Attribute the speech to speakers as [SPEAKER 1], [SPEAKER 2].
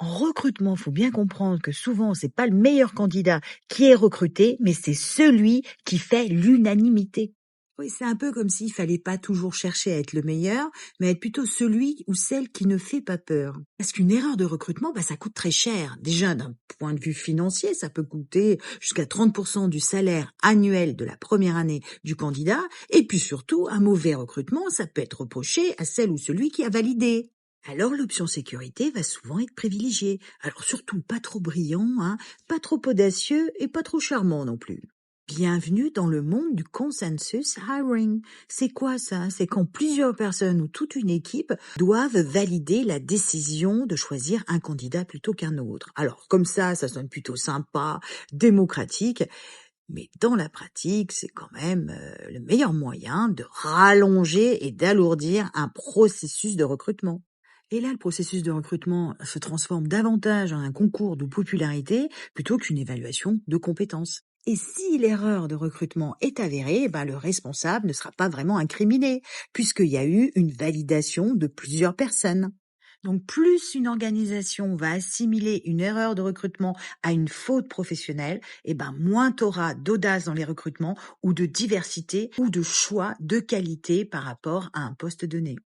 [SPEAKER 1] En recrutement, faut bien comprendre que souvent, c'est pas le meilleur candidat qui est recruté, mais c'est celui qui fait l'unanimité.
[SPEAKER 2] Oui, c'est un peu comme s'il fallait pas toujours chercher à être le meilleur, mais être plutôt celui ou celle qui ne fait pas peur. Parce qu'une erreur de recrutement, ça coûte très cher. Déjà, d'un point de vue financier, ça peut coûter jusqu'à 30% du salaire annuel de la première année du candidat. Et puis surtout, un mauvais recrutement, ça peut être reproché à celle ou celui qui a validé. Alors l'option sécurité va souvent être privilégiée. Alors surtout pas trop brillant, pas trop audacieux et pas trop charmant non plus. Bienvenue dans le monde du consensus hiring. C'est quoi ça? C'est quand plusieurs personnes ou toute une équipe doivent valider la décision de choisir un candidat plutôt qu'un autre. Alors comme ça sonne plutôt sympa, démocratique, mais dans la pratique, c'est quand même le meilleur moyen de rallonger et d'alourdir un processus de recrutement. Et là, le processus de recrutement se transforme davantage en un concours de popularité plutôt qu'une évaluation de compétences. Et si l'erreur de recrutement est avérée, le responsable ne sera pas vraiment incriminé, puisqu'il y a eu une validation de plusieurs personnes. Donc, plus une organisation va assimiler une erreur de recrutement à une faute professionnelle, moins t'auras d'audace dans les recrutements ou de diversité ou de choix de qualité par rapport à un poste donné.